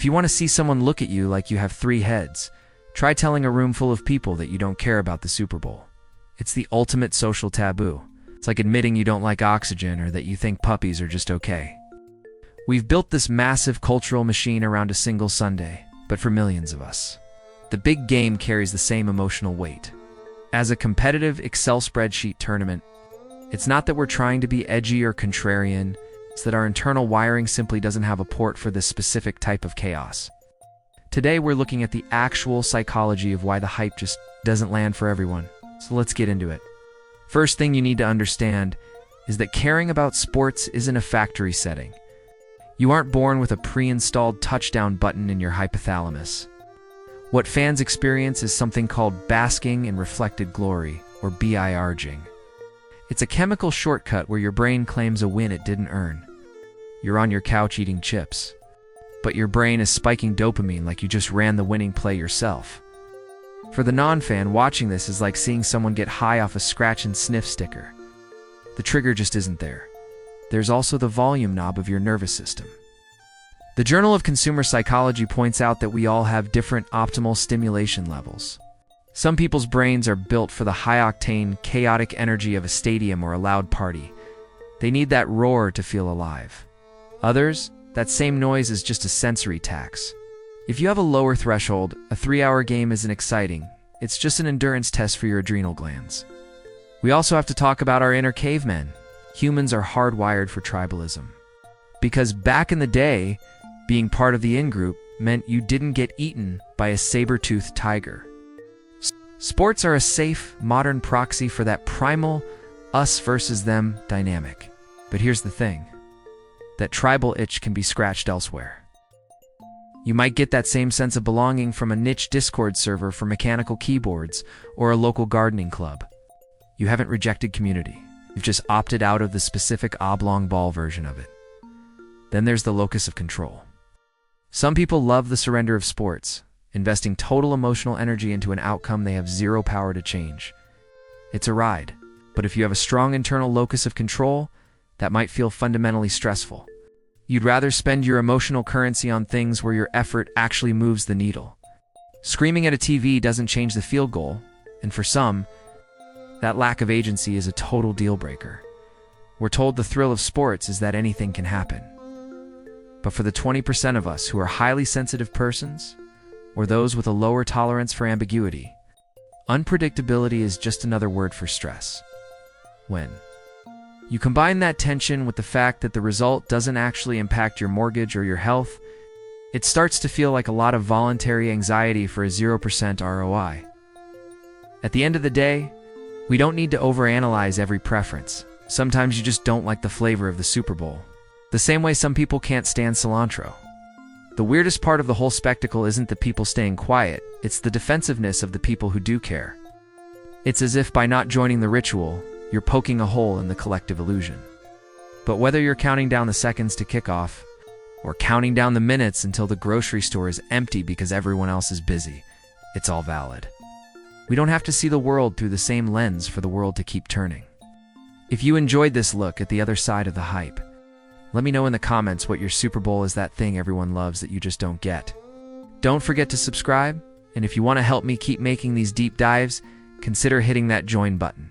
If you want to see someone look at you like you have 3 heads, try telling a room full of people that you don't care about the Super Bowl. It's the ultimate social taboo. It's like admitting you don't like oxygen or that you think puppies are just okay. We've built this massive cultural machine around a single Sunday, but for millions of us, the big game carries the same emotional weight. As a competitive Excel spreadsheet tournament, it's not that we're trying to be edgy or contrarian, it's that our internal wiring simply doesn't have a port for this specific type of chaos. Today we're looking at the actual psychology of why the hype just doesn't land for everyone. So let's get into it. First thing you need to understand is that caring about sports isn't a factory setting. You aren't born with a pre-installed touchdown button in your hypothalamus. What fans experience is something called basking in reflected glory, or BIRGing. It's a chemical shortcut where your brain claims a win it didn't earn. You're on your couch eating chips, but your brain is spiking dopamine like you just ran the winning play yourself. For the non-fan, watching this is like seeing someone get high off a scratch and sniff sticker. The trigger just isn't there. There's also the volume knob of your nervous system. The Journal of Consumer Psychology points out that we all have different optimal stimulation levels. Some people's brains are built for the high-octane, chaotic energy of a stadium or a loud party. They need that roar to feel alive. Others, that same noise is just a sensory tax. If you have a lower threshold, a 3-hour game isn't exciting. It's just an endurance test for your adrenal glands. We also have to talk about our inner cavemen. Humans are hardwired for tribalism. Because back in the day, being part of the in-group meant you didn't get eaten by a saber-toothed tiger. Sports are a safe, modern proxy for that primal us versus them dynamic. But here's the thing. That tribal itch can be scratched elsewhere. You might get that same sense of belonging from a niche Discord server for mechanical keyboards or a local gardening club. You haven't rejected community. You've just opted out of the specific oblong ball version of it. Then there's the locus of control. Some people love the surrender of sports, investing total emotional energy into an outcome they have zero power to change. It's a ride, but if you have a strong internal locus of control, that might feel fundamentally stressful. You'd rather spend your emotional currency on things where your effort actually moves the needle. Screaming at a TV doesn't change the field goal, and for some, that lack of agency is a total deal breaker. We're told the thrill of sports is that anything can happen. But for the 20% of us who are highly sensitive persons, or those with a lower tolerance for ambiguity, unpredictability is just another word for stress. When you combine that tension with the fact that the result doesn't actually impact your mortgage or your health, it starts to feel like a lot of voluntary anxiety for a 0% ROI. At the end of the day, we don't need to overanalyze every preference. Sometimes you just don't like the flavor of the Super Bowl. The same way some people can't stand cilantro. The weirdest part of the whole spectacle isn't the people staying quiet, it's the defensiveness of the people who do care. It's as if by not joining the ritual, you're poking a hole in the collective illusion. But whether you're counting down the seconds to kickoff, or counting down the minutes until the grocery store is empty because everyone else is busy, it's all valid. We don't have to see the world through the same lens for the world to keep turning. If you enjoyed this look at the other side of the hype, let me know in the comments what your Super Bowl is that thing everyone loves that you just don't get. Don't forget to subscribe, and if you want to help me keep making these deep dives, consider hitting that join button.